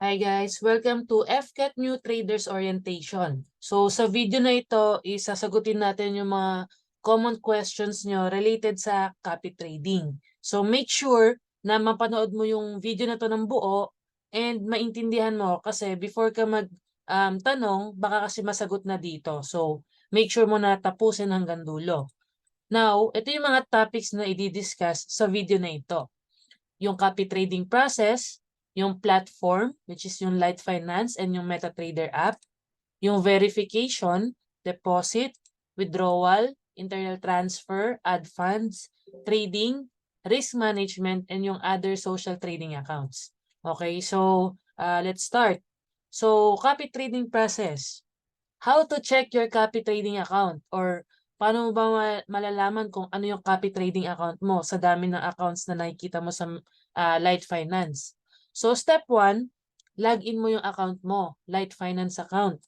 Hi guys, welcome to FCAT New Traders Orientation. So sa video na ito, isasagutin natin yung mga common questions nyo related sa copy trading. So make sure na mapanood mo yung video na to ng buo and maintindihan mo kasi before ka tanong, baka kasi masagot na dito. So make sure mo na tapusin hanggang dulo. Now, ito yung mga topics na i-discuss sa video na ito. Yung copy trading process, yung platform, which is yung Light Finance and yung MetaTrader app, yung verification, deposit, withdrawal, internal transfer, add funds, trading, risk management, and yung other social trading accounts. Okay, so let's start. So, copy trading process. How to check your copy trading account or paano mo ba malalaman kung ano yung copy trading account mo sa dami ng accounts na nakikita mo sa Light Finance. So step 1, log in mo yung account mo, Light Finance account.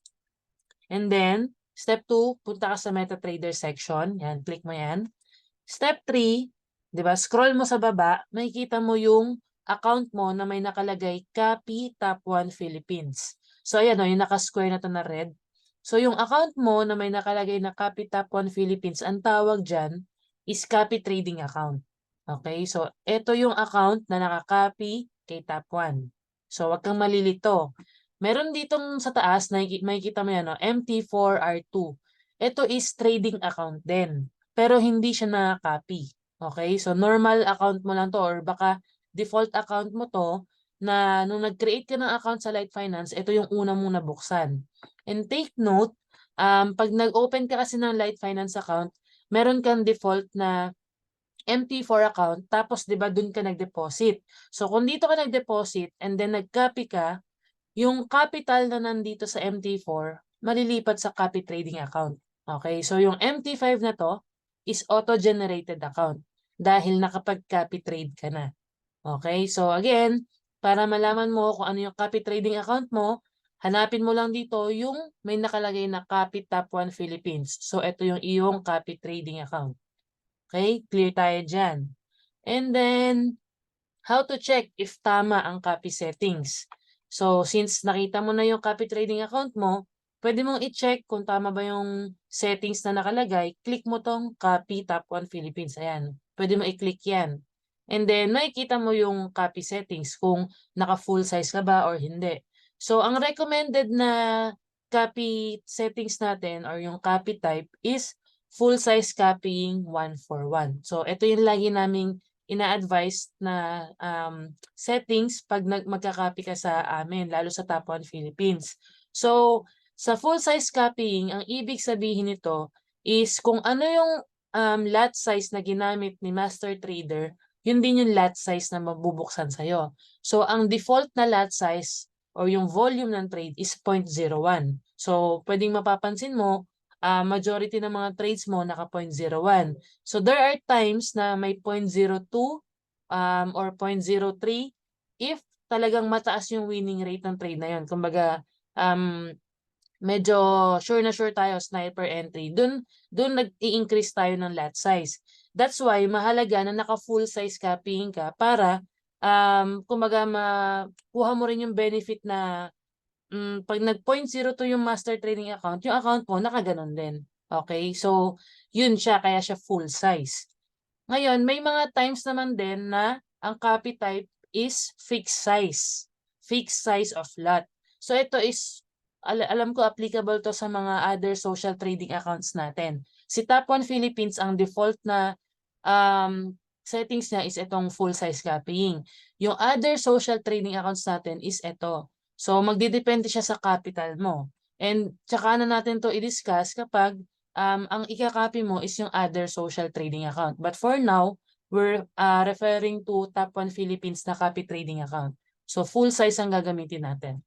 And then, step 2, punta ka sa MetaTrader section. Yan, click mo yan. Step 3, di ba, scroll mo sa baba, makikita mo yung account mo na may nakalagay Copy Top 1 Philippines. So ayan o, yung naka-square na to na red. So yung account mo na may nakalagay na Copy Top 1 Philippines, ang tawag dyan is copy trading account. Okay, so ito yung account na naka-copy kay Top 1. So wag kang malilito. Meron ditong sa taas, makikita mo yan, no? MT4R2. Ito is trading account din. Pero hindi siya nakaka-copy. Okay, so normal account mo lang to or baka default account mo to na nung nag-create ka ng account sa Light Finance, ito yung una mong nabuksan. And take note, pag nag-open ka kasi ng Light Finance account, meron kang default na MT4 account, tapos 'di ba doon ka nag-deposit. So kung dito ka nag-deposit and then nag-copy ka, yung capital na nandito sa MT4 malilipat sa copy trading account. Okay, so yung MT5 na to is auto-generated account dahil nakapag-copy trade ka na. Okay, so again, para malaman mo kung ano yung copy trading account mo, hanapin mo lang dito yung may nakalagay na Copy Top 1 Philippines. So ito yung iyong copy trading account. Okay, clear tayo dyan. And then, how to check if tama ang copy settings. So, since nakita mo na yung copy trading account mo, pwede mong i-check kung tama ba yung settings na nakalagay. Click mo tong Copy Top 1 Philippines. Ayan. Pwede mo i-click yan. And then, makikita mo yung copy settings kung naka full size ka ba or hindi. So, ang recommended na copy settings natin or yung copy type is full size copying 1:1. So, ito yung lagi naming ina-advise na settings pag magka-copy ka sa amin, lalo sa Top 1 Philippines. So, sa full size copying, ang ibig sabihin nito is kung ano yung lot size na ginamit ni Master Trader, yun din yung lot size na mabubuksan sa'yo. So, ang default na lot size or yung volume ng trade is 0.01. So, pwedeng mapapansin mo, majority ng mga trades mo naka 0.01. So there are times na may 0.02 or 0.03 if talagang mataas yung winning rate ng trade na yun. Kumbaga, medyo sure tayo sniper entry. Dun nag-i-increase tayo ng lot size. That's why mahalaga na naka full size copying ka para kumbaga makuha mo rin yung benefit na pag nag 0.02 yung master trading account, yung account mo nakaganon din. Okay? So, yun siya, kaya siya full size. Ngayon, may mga times naman din na ang copy type is fixed size. Fixed size of lot. So, ito is, alam ko applicable to sa mga other social trading accounts natin. Si Top 1 Philippines, ang default na settings niya is itong full size copying. Yung other social trading accounts natin is ito. So, magdidepende siya sa capital mo. And tsaka na natin to i-discuss kapag ang ika-copy mo is yung other social trading account. But for now, we're referring to Top 1 Philippines na copy trading account. So, full size ang gagamitin natin.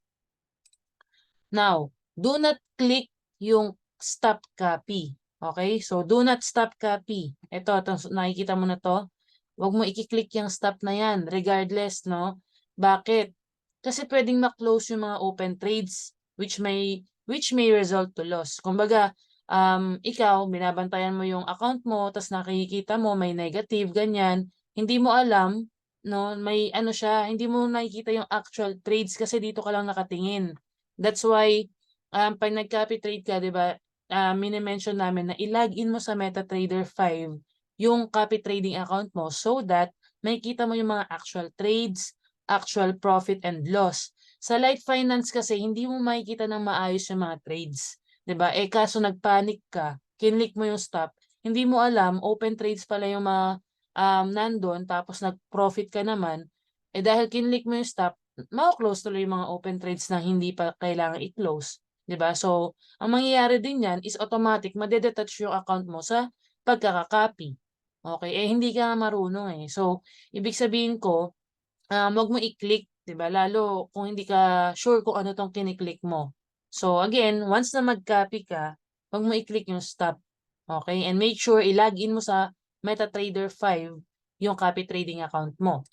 Now, do not click yung stop copy. Okay? So, do not stop copy. Ito, nakikita mo na to. Huwag mo i-click yung stop na yan, regardless, no? Bakit? Kasi pwedeng ma-close yung mga open trades which may result to loss. Kumbaga, ikaw, binabantayan mo yung account mo, tapos nakikita mo may negative, ganyan. Hindi mo alam no, may ano siya, hindi mo nakikita yung actual trades kasi dito ka lang nakatingin. That's why, pag nag-copy trade ka, di ba, mini-mention namin na i-login mo sa MetaTrader 5 yung copy trading account mo so that makikita mo yung mga actual trades, actual profit and loss. Sa Light Finance kasi, hindi mo makikita ng maayos yung mga trades. 'Di ba? Eh kaso nagpanic ka, kinlik mo yung stop, hindi mo alam, open trades pala yung mga nandun, tapos nag-profit ka naman, eh dahil kinlik mo yung stop, ma-close tuloy yung mga open trades na hindi pa kailangan i-close. 'Di ba? So, ang mangyayari din yan is automatic, madedetach yung account mo sa pagkaka-copy. Okay? Eh, hindi ka marunong eh. So, ibig sabihin ko, wag mo i-click, 'di ba? Lalo kung hindi ka sure kung ano tong kiniklik mo. So again, once na mag-copy ka, wag mo i-click yung stop. Okay? And make sure i-login mo sa MetaTrader 5 yung copy trading account mo.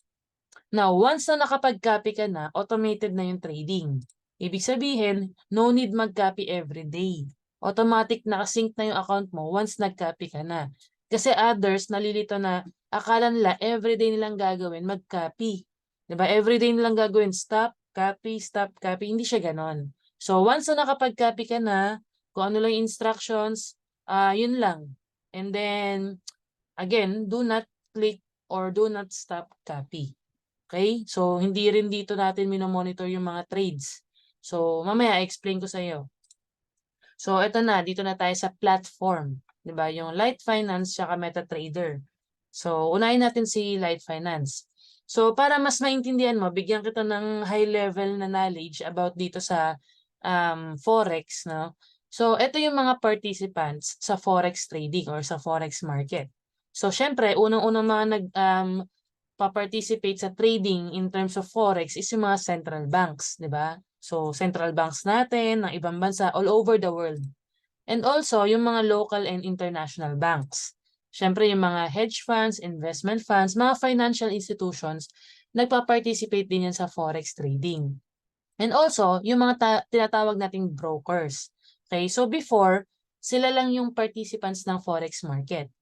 Now, once na nakapag-copy ka na, automated na yung trading. Ibig sabihin, no need mag-copy every day. Automatic nakasync na yung account mo once nag-copy ka na. Kasi others, nalilito na akala nila everyday nilang gagawin, mag-copy. Diba? Everyday nilang gagawin, stop, copy. Hindi siya ganon. So, once na nakapag-copy ka na, kung ano lang yung instructions, yun lang. And then, again, do not click or do not stop copy. Okay? So, hindi rin dito natin minomonitor yung mga trades. So, mamaya explain ko sa iyo. So, ito na. Dito na tayo sa platform. 'Di ba? Yung Light Finance at MetaTrader. So, unahin natin si Light Finance. So, para mas maintindihan mo, bigyan kita ng high level na knowledge about dito sa Forex. No? So, ito yung mga participants sa Forex trading or sa Forex market. So, syempre, unang-unang mga pa-participate sa trading in terms of Forex is yung mga central banks, di ba? So, central banks natin ng ibang bansa all over the world. And also, yung mga local and international banks. Siyempre, yung mga hedge funds, investment funds, mga financial institutions, nagpa-participate din yan sa Forex trading. And also, yung mga tinatawag nating brokers. Okay, so before, sila lang yung participants ng Forex market.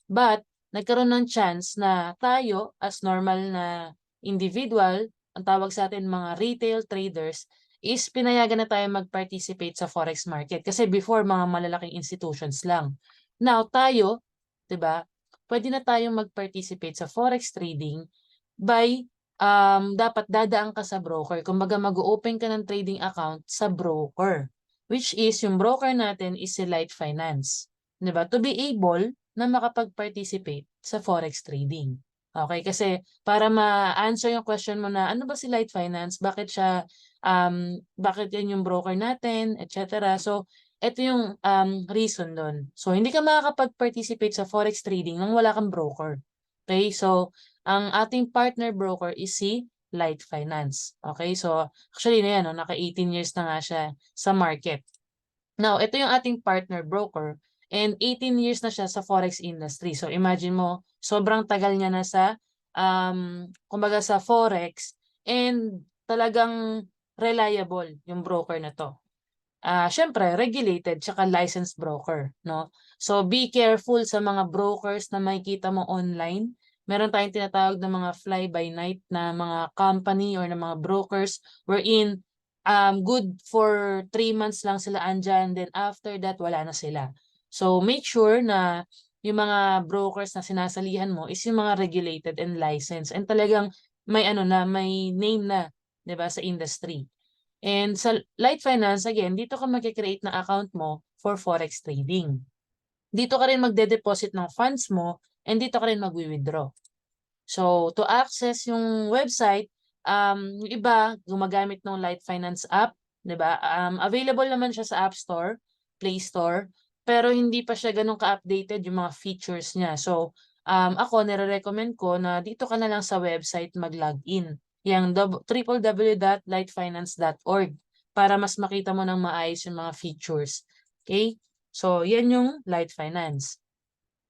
But, nagkaroon ng chance na tayo as normal na individual, ang tawag sa atin mga retail traders, is pinayagan na tayo mag-participate sa forex market. Kasi before, mga malalaking institutions lang. Now, tayo, 'di ba? Pwede na tayong mag-participate sa forex trading by dapat dadaan ka sa broker. Kumbaga, mag-open ka ng trading account sa broker. Which is, yung broker natin is si Light Finance. 'Di ba? To be able na makapag-participate sa forex trading. Okay, kasi para ma-answer yung question mo na ano ba si Light Finance, bakit yan yung broker natin, etc. So, ito yung reason doon. So, hindi ka makakapag-participate sa forex trading nang wala kang broker. Okay, so ang ating partner broker is si Light Finance. Okay, so actually na yan, no, naka 18 years na nga siya sa market. Now, ito yung ating partner broker and 18 years na siya sa forex industry. So imagine mo, sobrang tagal niya na sa kumbaga sa forex and talagang reliable yung broker na to. Syempre, regulated tsaka licensed broker, no? So be careful sa mga brokers na makikita mo online. Meron tayong tinatawag na mga fly-by-night na mga company or na mga brokers wherein good for 3 months lang sila andyan, then after that, wala na sila. So make sure na yung mga brokers na sinasalihan mo is yung mga regulated and licensed and talagang may may name na, 'di ba, sa industry. And sa Light Finance, again, dito ka mag-create ng account mo for forex trading. Dito ka rin magde-deposit ng funds mo and dito ka rin mag-withdraw. So, to access yung website, yung iba gumagamit ng Light Finance app, 'di ba? Available naman siya sa App Store, Play Store, pero hindi pa siya ganun ka-updated yung mga features niya. So, ako nire-recommend ko na dito ka na lang sa website mag-login. Yang www.lightfinance.org para mas makita mo ng maayos yung mga features. Okay? So, yan yung Light Finance.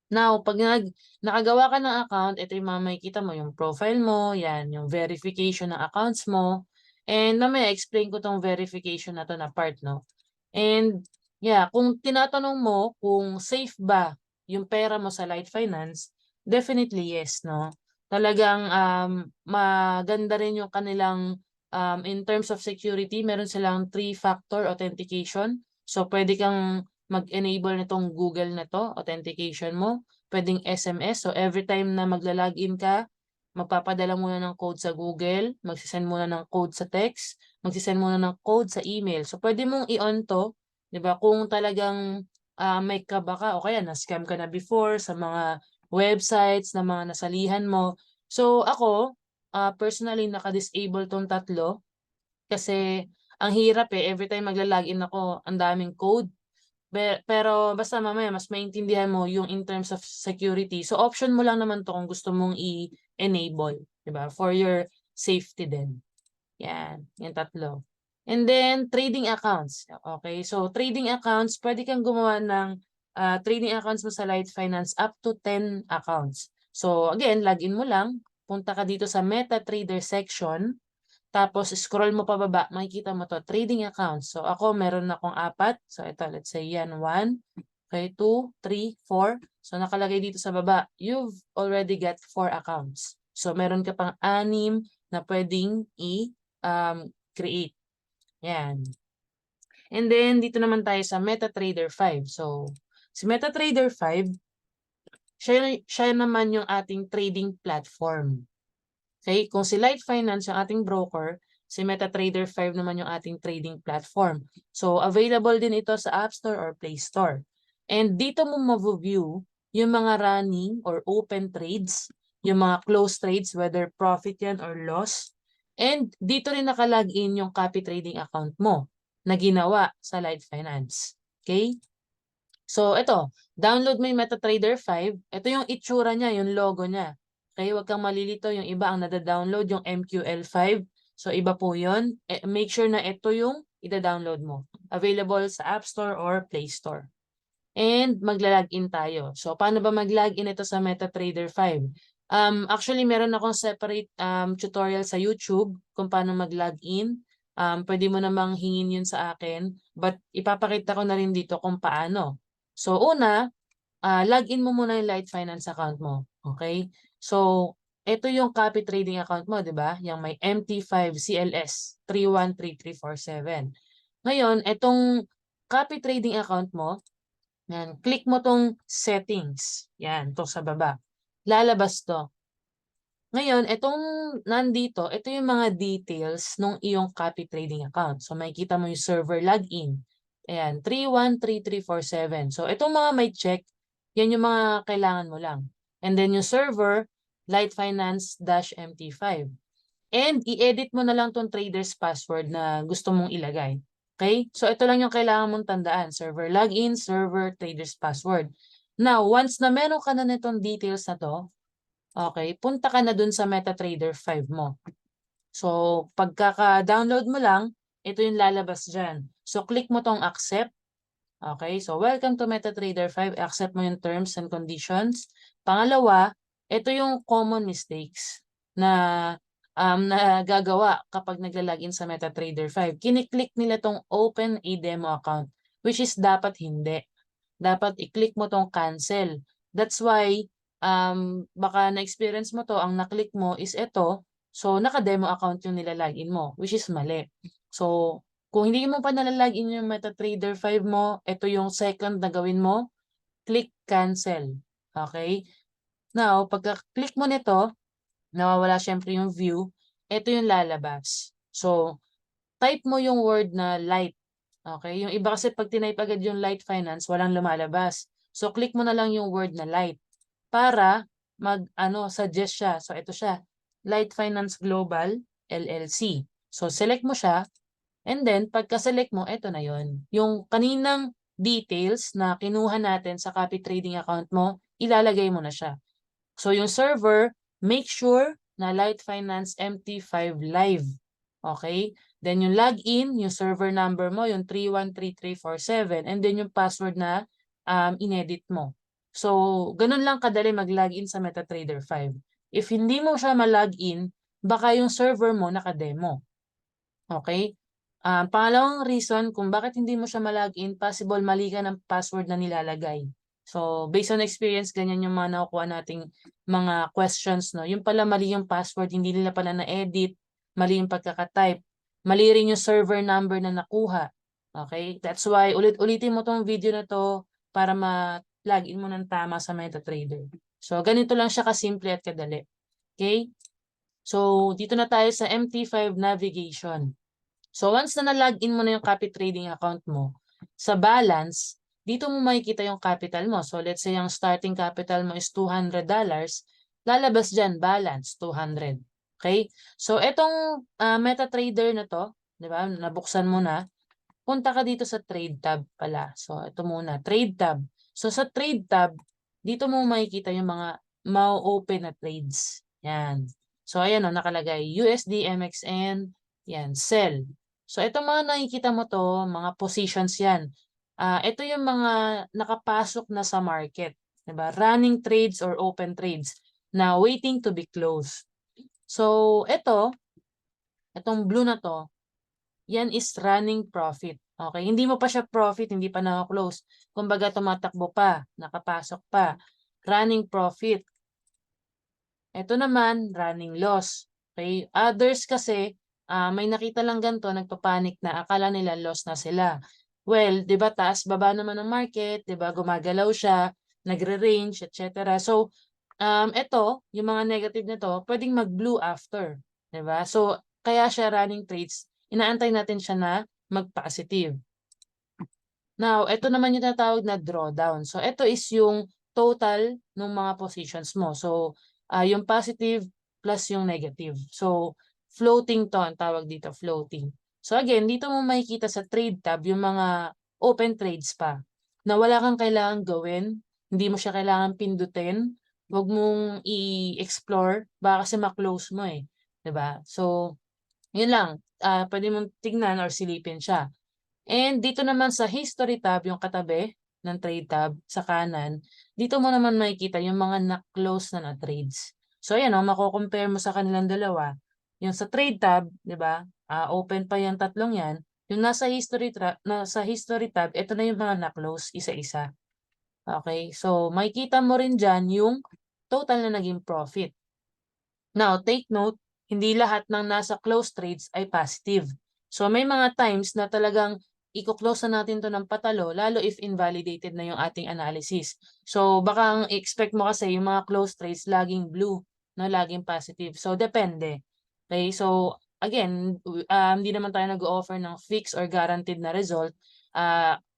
Now, pag nakagawa ka ng account, ito yung makikita mo, yung profile mo, yan, yung verification ng accounts mo. And mamaya, explain ko tong verification na to na part, no? And, yeah, kung tinatanong mo kung safe ba yung pera mo sa Light Finance, definitely yes, no? talagang maganda rin yung kanilang in terms of security, meron silang 3-factor authentication. So pwede kang mag-enable nitong Google na to, authentication mo. Pwedeng SMS. So every time na magla-login ka, magpapadala muna ng code sa Google, magsisend muna ng code sa text, magsisend muna ng code sa email. So pwede mong i-on to, 'di ba? Kung talagang may kaba ka o kaya na-scam ka na before sa mga websites na mga nasalihan mo. So ako, personally naka-disable tong tatlo kasi ang hirap every time magla-login ako, ang daming code. Pero basta mamaya mas maintindihan mo yung in terms of security. So option mo lang naman to kung gusto mong i-enable, 'di ba? For your safety din. Yan, yung tatlo. And then trading accounts. Okay, so trading accounts, pwede kang gumawa ng trading accounts mo sa Light Finance up to 10 accounts. So again, login mo lang, punta ka dito sa MetaTrader section, tapos scroll mo pababa, makikita mo to, trading accounts. So ako meron akong 4. So ito, let's say yan, 1, okay, 2, 3, 4. So nakalagay dito sa baba, you've already got 4 accounts. So meron ka pang 6 na pwedeng create. Yan. And then dito naman tayo sa MetaTrader 5. So si MetaTrader 5, siya naman yung ating trading platform. Okay, kung si Light Finance yung ating broker, si MetaTrader 5 naman yung ating trading platform. So, available din ito sa App Store or Play Store. And dito mo ma-view yung mga running or open trades, yung mga close trades, whether profit yan or loss. And dito rin nakalagin yung copy trading account mo na ginawa sa Light Finance. Okay? So, ito, download mo yung MetaTrader 5. Ito yung itsura niya, yung logo niya. Okay, huwag kang malilito. Yung iba ang nada-download, yung MQL5. So, iba po yun. Make sure na ito yung ida-download mo. Available sa App Store or Play Store. And magla-login tayo. So, paano ba mag-login ito sa MetaTrader 5? Actually, meron akong separate tutorial sa YouTube kung paano mag-login. Pwede mo namang hingin yun sa akin. But ipapakita ko na rin dito kung paano. So, una, login mo muna yung Light Finance account mo. Okay? So, ito yung copy trading account mo, di ba? Yung may MT5 CLS 313347. Ngayon, itong copy trading account mo, yan, click mo tong settings. Yan, to sa baba. Lalabas to. Ngayon, itong nandito, ito yung mga details ng iyong copy trading account. So, makikita mo yung server login. Ayan, 313347. So, itong mga may check, yan yung mga kailangan mo lang. And then yung server, Light Finance-MT5. And i-edit mo na lang tong trader's password na gusto mong ilagay. Okay? So, ito lang yung kailangan mong tandaan. Server login, server, trader's password. Now, once na meron ka na nitong details na to, okay, punta ka na dun sa MetaTrader 5 mo. So, pagkaka-download mo lang, ito yung lalabas dyan. So, click mo tong accept. Okay, so welcome to MetaTrader 5. Accept mo yung terms and conditions. Pangalawa, ito yung common mistakes na nagagawa kapag nagla-login sa MetaTrader 5. Kiniklik nila tong open a demo account, which is dapat hindi. Dapat i-click mo tong cancel. That's why baka na-experience mo to, ang na-click mo is ito. So, naka-demo account yung nilalagin mo, which is mali. So, kung hindi mo pa nalalagin yung MetaTrader 5 mo, ito yung second na gawin mo, click cancel. Okay? Now, pagka-click mo nito, nawawala syempre yung view, ito yung lalabas. So, type mo yung word na light. Okay? Yung iba kasi pag tinype agad yung Light Finance, walang lumalabas. So, click mo na lang yung word na light para suggest siya. So, ito siya. Light Finance Global LLC. So, select mo siya. And then, pagka-select mo, ito na yon. Yung kaninang details na kinuha natin sa copy trading account mo, ilalagay mo na siya. So, yung server, make sure na Light Finance MT5 live. Okay? Then, yung login, yung server number mo, yung 313347. And then, yung password na inedit mo. So, ganun lang kadali mag-login sa MetaTrader 5. If hindi mo siya ma-login, baka yung server mo naka-demo. Okay? Pangalawang reason kung bakit hindi mo siya ma-login, possible mali ka ng password na nilalagay. So, based on experience, ganyan yung mga nakukuha nating mga questions, no? Yung pala mali yung password, hindi nila pala na-edit, mali yung pagkakatype, mali rin yung server number na nakuha. Okay? That's why ulit-ulitin mo tong video na to para ma-login mo ng tama sa MetaTrader. So, ganito lang siya kasimple at kadali. Okay? So, dito na tayo sa MT5 navigation. So, once na na-login mo na yung copy trading account mo, sa balance, dito mo makikita yung capital mo. So, let's say yung starting capital mo is $200, lalabas dyan, balance, 200. Okay? So, etong MetaTrader na to, di ba, nabuksan mo na, punta ka dito sa Trade tab pala. So, ito muna, Trade tab. So, sa Trade tab, dito mo makikita yung mga mau-open na trades. Yan. So, ayan o, nakalagay USD, MXN, yan, sell. So, itong mga nakikita mo to, mga positions yan. Ito yung mga nakapasok na sa market. Diba? Running trades or open trades na waiting to be closed. So, itong blue na to, yan is running profit. Okay? Hindi mo pa siya profit, hindi pa na-close. Kumbaga, tumatakbo pa, nakapasok pa. Running profit. Ito naman, running loss. Okay? Others kasi, may nakita lang ganito, nagpapanik na, akala nila loss na sila. Well, di ba, taas, baba naman ng market, di ba, gumagalaw siya, nagre-range, etc. So, ito, yung mga negative na to, pwedeng mag-blue after. Di ba? So, kaya siya running trades, inaantay natin siya na mag-positive. Now, ito naman yung tinatawag na drawdown. So, ito is yung total ng mga positions mo. So, yung positive plus yung negative. So, floating to ang tawag dito, floating. So, again, dito mo makikita sa trade tab yung mga open trades pa na wala kang kailangan gawin. Hindi mo siya kailangan pindutin. Huwag mong i-explore. Baka kasi ma-close mo eh. 'Di ba? So, yun lang. Pwede mong tignan or silipin siya. And dito naman sa history tab, yung katabi ng trade tab sa kanan, dito mo naman makikita yung mga na-close na trades. So ayan mako-compare mo sa kanilang dalawa. Yung sa trade tab, 'di ba? Open pa yung tatlong 'yan. Yung nasa history tab, ito na yung mga na-close isa-isa. Okay? So makikita mo rin diyan yung total na naging profit. Now, take note, hindi lahat ng nasa close trades ay positive. So may mga times na talagang i-close na natin to ng patalo, lalo if invalidated na yung ating analysis. So baka ang expect mo kasi yung mga close trades laging blue, no, laging positive. So depende. Okay? So again, hindi naman tayo nag-offer ng fixed or guaranteed na result.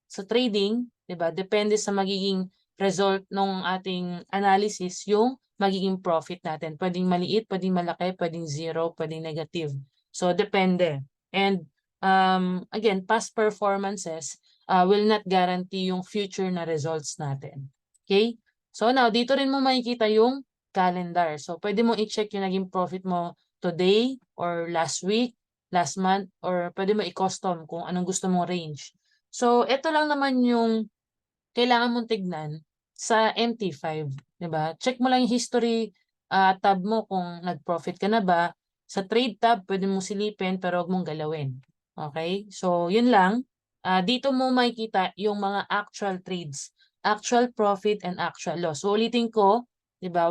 Sa trading, 'di ba? Depende sa magiging result ng ating analysis yung magiging profit natin. Pwedeng maliit, pwedeng malaki, pwedeng zero, pwedeng negative. So, depende. And again, past performances will not guarantee yung future na results natin. Okay? So, now, dito rin mo makikita yung calendar. So, pwede mo i-check yung naging profit mo today or last week, last month, or pwede mo i-custom kung anong gusto mong range. So, ito lang naman yung kailangan mong tignan sa MT5, 'di ba? Check mo lang yung history tab mo kung nag-profit ka na ba. Sa trade tab, pwede mo silipin pero huwag mong galawin. Okay? So, yun lang. Dito mo makikita yung mga actual trades, actual profit and actual loss. So, ulitin ko, 'di ba?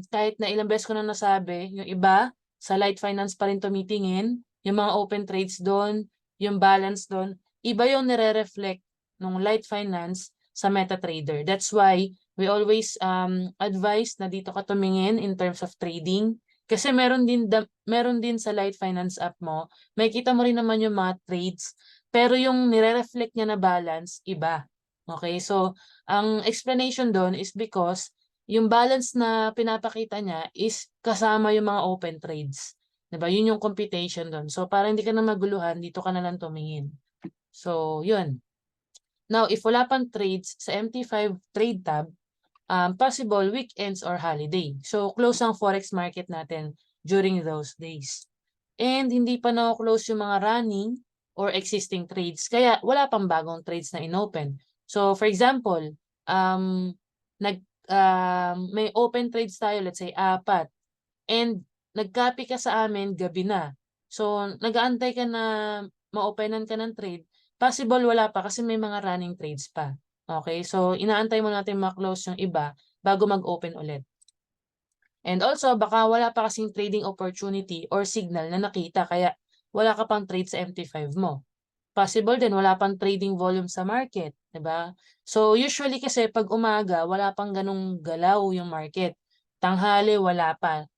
Kahit na ilang beses ko na nasabi, yung iba sa Light Finance pa rin tumitingin, yung mga open trades doon, yung balance doon, iba yung nire-reflect ng Light Finance sa MetaTrader. That's why we always advise na dito ka tumingin in terms of trading. Kasi meron din sa Light Finance app mo, makikita mo rin naman yung mga trades, pero yung nire-reflect niya na balance, iba. Okay, so ang explanation doon is because yung balance na pinapakita niya is kasama yung mga open trades. Diba? Yun yung computation doon. So para hindi ka na maguluhan, dito ka na lang tumingin. So, yun. Now, if wala pang trades sa MT5 trade tab, possible weekends or holiday. So, close ang forex market natin during those days. And hindi pa na-close yung mga running or existing trades. Kaya wala pang bagong trades na inopen. So, for example, may open trades tayo, let's say, 4. And nag-copy ka sa amin gabi na. So, nag-aantay ka na ma-openan ka ng trade. Possible wala pa kasi may mga running trades pa. Okay? So, inaantay mo natin ma-close yung iba bago mag-open ulit. And also, baka wala pa kasing trading opportunity or signal na nakita kaya wala ka pang trade sa MT5 mo. Possible din wala pang trading volume sa market, 'di ba? So usually kasi pag umaga wala pang ganung galaw yung market. Tanghali wala pa.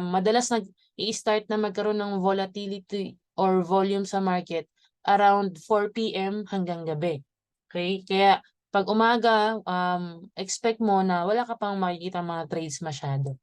Madalas nag-i-start na magkaroon ng volatility or volume sa market around 4 PM hanggang gabi. Okay? Kaya pag umaga, expect mo na wala ka pang makikita mga trades masyado.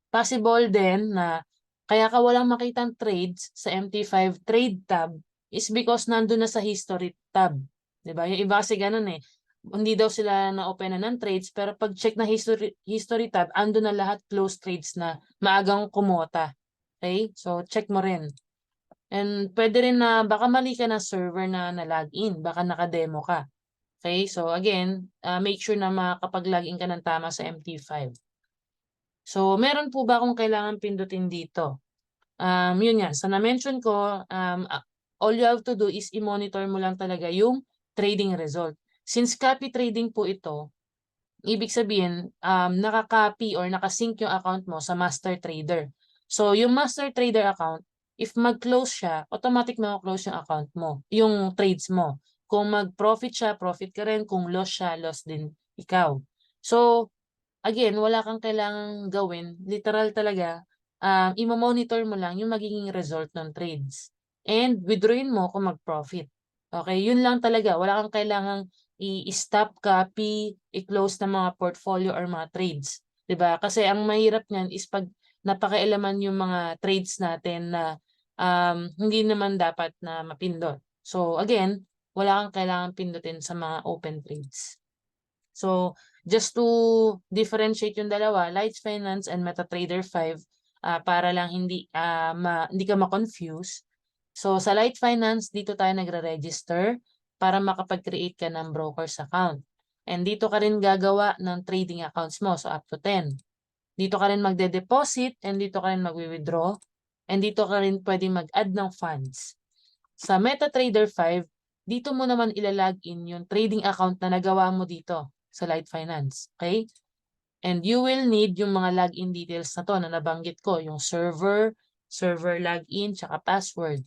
Possible din na kaya ka walang makitang trades sa MT5 trade tab is because nandun na sa history tab. 'Di ba? Yung iba kasi ganun eh. Hindi daw sila na-openan ng trades pero pag check na history tab, andun na lahat close trades na maagang kumota. Okay? So check mo rin. And pwede rin na baka mali ka na server na na-login, baka naka-demo ka. Okay? So again, make sure na makapag-login ka ng tama sa MT5. So, meron po ba akong kailangan pindutin dito? Yun nga, sa na-mention ko, all you have to do is i-monitor mo lang talaga yung trading result. Since copy trading po ito, ibig sabihin, naka-copy or naka-sync yung account mo sa master trader. So, yung master trader account, if mag-close siya, automatic mag-close yung account mo, yung trades mo. Kung mag-profit siya, profit ka rin. Kung loss siya, loss din ikaw. So, again, wala kang kailangang gawin. Literal talaga, imo-monitor mo lang yung magiging result ng trades. And withdrawin mo kung mag-profit. Okay, yun lang talaga. Wala kang kailangang i-stop, copy, i-close na mga portfolio or mga trades. 'Di ba? Kasi ang mahirap niyan is pag napakialaman yung mga trades natin na hindi naman dapat na mapindot. So again, wala kang kailangang pindutin sa mga open trades. So, just to differentiate yung dalawa, Light Finance and MetaTrader 5, para lang hindi ka ma-confuse. So, sa Light Finance, dito tayo nagre-register para makapag-create ka ng broker's account. And dito ka rin gagawa ng trading accounts mo, so up to 10. Dito ka rin magde-deposit and dito ka rin mag-withdraw. And dito ka rin pwedeng mag-add ng funds. Sa MetaTrader 5, dito mo naman ilalagin yung trading account na nagawa mo dito sa Light Finance. Okay? And you will need yung mga login details na to na nabanggit ko, yung server login, tsaka password.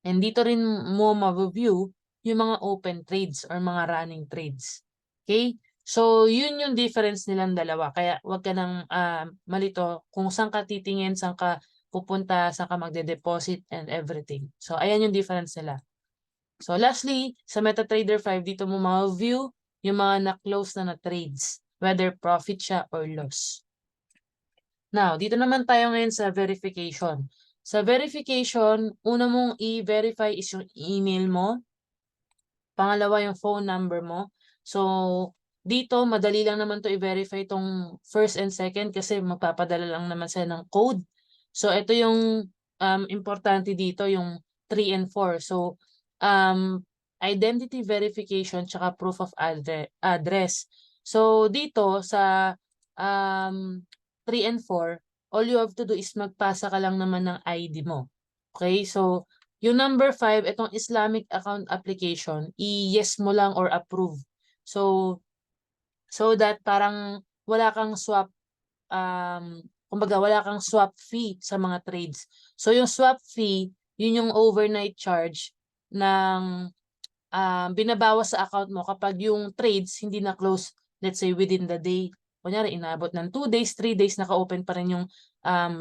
And dito rin mo ma-view yung mga open trades or mga running trades. Okay? So, yun yung difference nilang dalawa. Kaya wag ka nang malito kung saan ka titingin, saan ka pupunta, saan ka magde-deposit and everything. So, ayan yung difference nila. So, lastly, sa MetaTrader 5, dito mo ma-view yung mga na-close na trades, whether profit siya or loss. Now, dito naman tayo ngayon sa verification. Sa verification, una mong i-verify is yung email mo. Pangalawa, yung phone number mo. So, dito, madali lang naman to i-verify itong first and second kasi magpapadala lang naman sila ng code. So, ito yung importante dito, yung 3 and 4. So, identity verification tsaka proof of address. So, dito sa 3 and 4, all you have to do is magpasa ka lang naman ng ID mo. Okay? So, yung number 5, itong Islamic account application, i-yes mo lang or approve. So that parang wala kang swap, kumbaga wala kang swap fee sa mga trades. So yung swap fee, yun yung overnight charge ng binabawas sa account mo kapag yung trades hindi na close, let's say within the day. Kunyari, inabot ng 2 days, 3 days, naka-open pa rin yung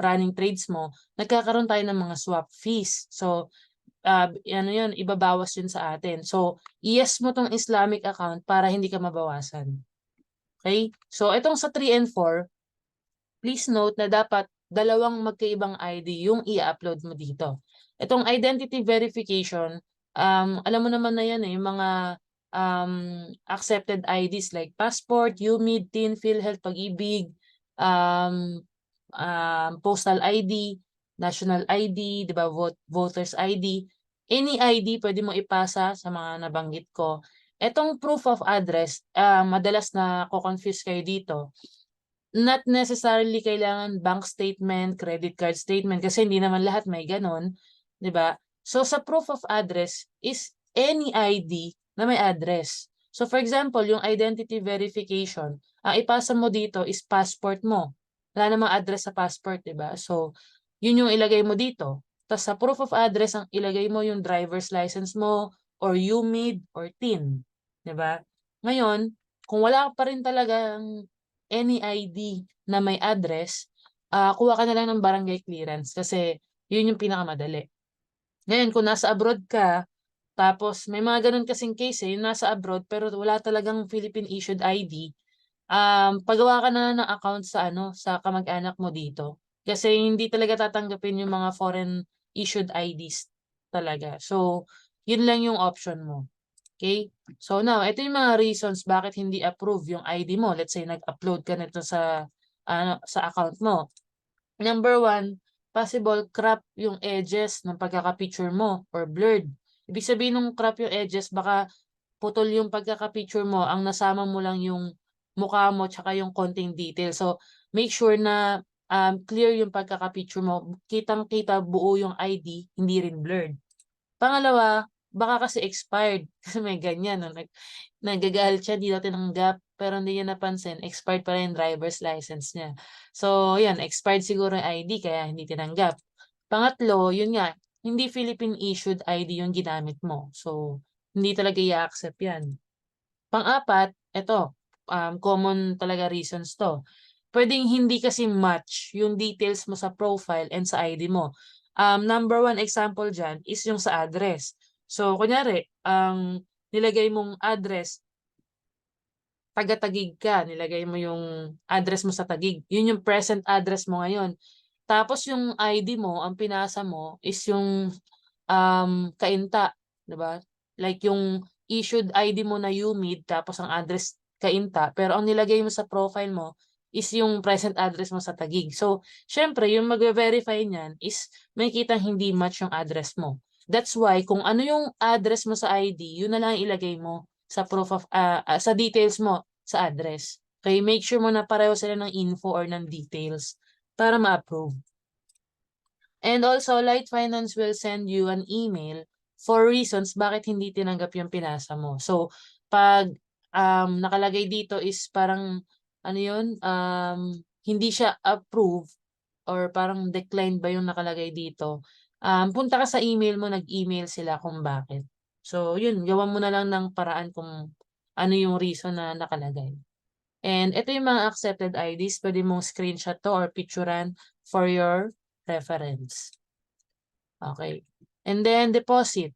running trades mo, nagkakaroon tayo ng mga swap fees. So, yun, ibabawas yun sa atin. So, yes mo tong Islamic account para hindi ka mabawasan. Okay? So, itong sa 3 and 4, please note na dapat dalawang magkaibang ID yung i-upload mo dito. Itong identity verification, alam mo naman na yan eh, yung mga accepted IDs like passport, UMID, TIN, PhilHealth, Pag-ibig, postal ID, national ID, 'di ba, voters ID. Any ID pwede mo ipasa sa mga nabanggit ko. Etong proof of address, madalas na ko-confuse kayo dito. Not necessarily kailangan bank statement, credit card statement kasi hindi naman lahat may ganon, 'di ba? So sa proof of address is any ID na may address. So for example, yung identity verification, ipasa mo dito is passport mo. wala namang address sa passport, 'di ba? So, yun yung ilagay mo dito. Tapos sa proof of address, ang ilagay mo yung driver's license mo or UMID or TIN, 'di ba? Ngayon, kung wala pa rin talagang any ID na may address, kuha ka na lang ng barangay clearance kasi yun yung pinakamadali. Ngayon, kung nasa abroad ka, tapos may mga ganun kasing case yung nasa abroad pero wala talagang Philippine issued ID, pagawa ka na ng account sa sa kamag-anak mo dito. Kasi hindi talaga tatanggapin yung mga foreign issued IDs talaga. So, yun lang yung option mo. Okay? So now, ito yung mga reasons bakit hindi approve yung ID mo. Let's say nag-upload ka nito sa account mo. Number one, possible crop yung edges ng pagkaka-picture mo or blurred. Ibig sabihin nung crop yung edges, baka putol yung pagkaka-picture mo, ang nasama mo lang yung mukha mo tsaka yung konting detail. So, make sure na clear yung pagkaka-picture mo. Kitang-kita buo yung ID, hindi rin blurred. Pangalawa, baka kasi expired. Kasi may ganyan, no? Nagagalit siya, hindi daw tinanggap, pero hindi niya napansin, expired pala yung driver's license niya. So, yan, expired siguro yung ID, kaya hindi tinanggap. Pangatlo, yun nga, hindi Philippine issued ID yung ginamit mo. So, hindi talaga i-accept yan. Pang-apat, eto, common talaga reasons to. Pwedeng hindi kasi match yung details mo sa profile and sa ID mo. Number one example dyan is yung sa address. So, kunyari, ang nilagay mong address, taga-Taguig ka, nilagay mo yung address mo sa Taguig. Yun yung present address mo ngayon. Tapos yung ID mo, ang pinasa mo is yung Kainta, 'di ba? Like yung issued ID mo na UMID tapos ang address Kainta, pero ang nilagay mo sa profile mo is yung present address mo sa Taguig. So, syempre yung magve-verify niyan is makikitang hindi match yung address mo. That's why kung ano yung address mo sa ID, yun na lang ilagay mo sa proof of sa details mo sa address. Okay, make sure mo na pareho sila ng info or ng details para ma-approve. And also, Light Finance will send you an email for reasons bakit hindi tinanggap yung pinasa mo. So, pag nakalagay dito is parang, ano yun, hindi siya approve or parang declined ba yung nakalagay dito, punta ka sa email mo, nag-email sila kung bakit. So, yun, gawan mo na lang ng paraan kung ano yung reason na nakalagay. And ito yung mga accepted IDs, pwede mong screenshot to or picturean for your reference. Okay. And then deposit.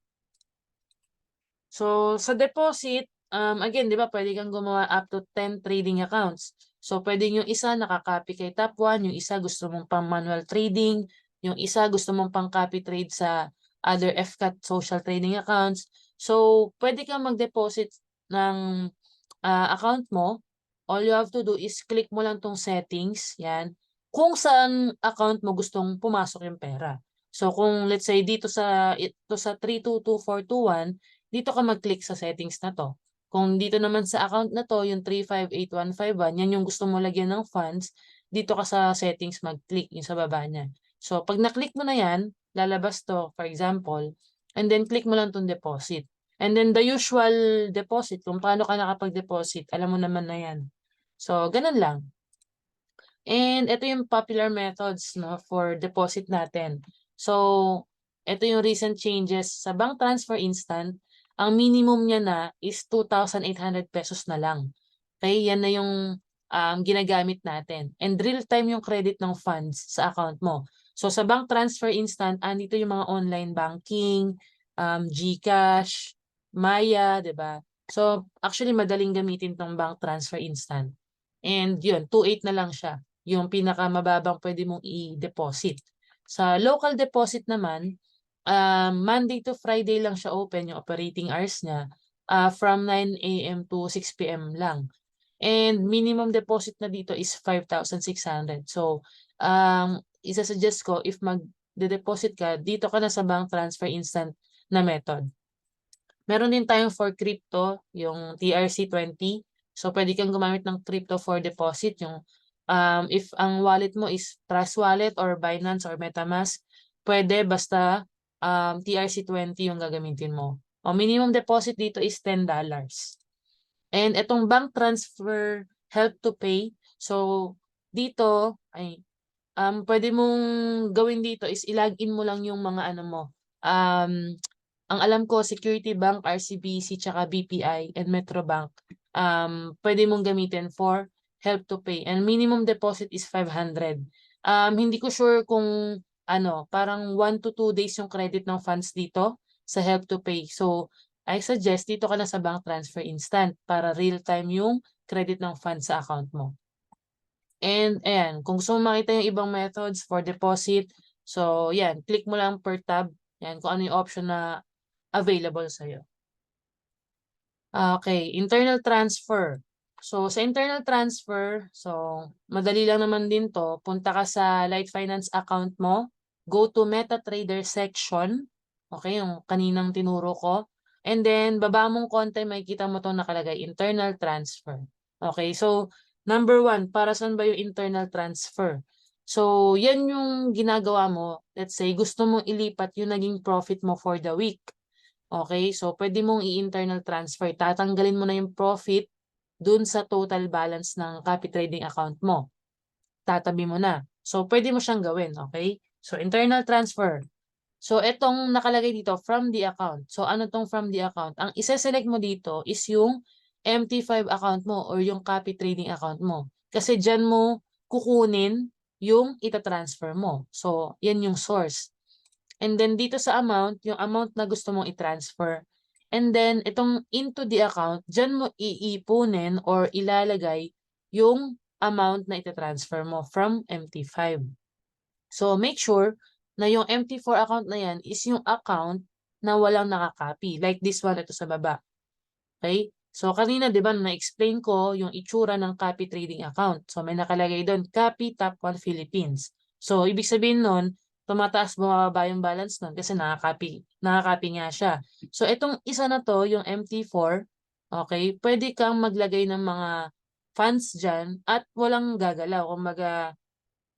So sa deposit, again, 'di ba, pwede kang gumawa up to 10 trading accounts. So pwedeng yung isa nakaka-copy kay Top 1, yung isa gusto mong pang manual trading, yung isa gusto mong pang copy trade sa other FCAT social trading accounts. So pwede kang mag-deposit ng account mo. All you have to do is click mo lang tong settings, yan. Kung saan account mo gustong pumasok yung pera. So kung let's say dito sa 322421, dito ka mag-click sa settings na to. Kung dito naman sa account na to, yung 358,151, yan yung gusto mo lagyan ng funds, dito ka sa settings mag-click, yung sa baba niya. So pag na-click mo na yan, lalabas to, for example, and then click mo lang tong deposit. And then the usual deposit, kung paano ka nakapag-deposit, alam mo naman na yan. So, ganun lang. And ito yung popular methods, no, for deposit natin. So, ito yung recent changes sa bank transfer instant. Ang minimum niya na is 2,800 pesos na lang. Okay, yan na yung ginagamit natin. And real time yung credit ng funds sa account mo. So, sa bank transfer instant, andito yung mga online banking, GCash, Maya, 'di ba? So, actually madaling gamitin tong bank transfer instant. And yun, 2,800 na lang siya. Yung pinakamababang pwede mong i-deposit. Sa local deposit naman, Monday to Friday lang siya open, yung operating hours niya, from 9 a.m. to 6 p.m. lang. And minimum deposit na dito is 5,600. So, isa-suggest ko, if mag-deposit ka, dito ka na sa bank transfer instant na method. Meron din tayong for crypto, yung TRC20. So, pwede kang gumamit ng crypto for deposit. Yung, if ang wallet mo is Trust Wallet or Binance or MetaMask, pwede basta TRC20 yung gagamitin mo. O minimum deposit dito is $10. And itong bank transfer help to pay. So, dito, pwede mong gawin dito is i-login mo lang yung mga ano mo. Ang alam ko, Security Bank, RCBC, tsaka BPI, and Metrobank, pwede mong gamitin for help to pay. And minimum deposit is 500. Hindi ko sure kung parang 1 to 2 days yung credit ng funds dito sa help to pay. So, I suggest dito ka na sa bank transfer instant para real time yung credit ng funds sa account mo. And ayan, kung gusto mo makita yung ibang methods for deposit, so yan, click mo lang per tab, yan, kung ano yung option na available sa'yo. Okay, internal transfer. So, sa internal transfer, so, madali lang naman din to. Punta ka sa Light Finance account mo, go to MetaTrader section, okay, yung kaninang tinuro ko. And then, baba mong konti, makikita mo itong nakalagay, internal transfer. Okay, so, number 1, para saan ba yung internal transfer? So, yan yung ginagawa mo. Let's say, gusto mong ilipat yung naging profit mo for the week. Okay, so pwede mong i-internal transfer. Tatanggalin mo na yung profit dun sa total balance ng copy trading account mo. Tatabi mo na. So pwede mo siyang gawin, okay? So internal transfer. So itong nakalagay dito from the account. So ano tong from the account? Ang isa-select mo dito is yung MT5 account mo or yung copy trading account mo. Kasi dyan mo kukunin yung ita-transfer mo. So yan yung source. And then dito sa amount, yung amount na gusto mong i-transfer. And then itong into the account, dyan mo iipunin or ilalagay yung amount na ita-transfer mo from MT5. So make sure na yung MT4 account na yan is yung account na walang nakakopy. Like this one, ito sa baba. Okay? So kanina, di ba, na-explain ko yung itsura ng copy trading account. So may nakalagay doon, copy top 1 Philippines. So ibig sabihin nun, tumataas bumababa yung balance nun kasi nakakopy nga siya. So itong isa na to, yung MT4, okay, pwede kang maglagay ng mga funds dyan at walang gagalaw. Kumbaga,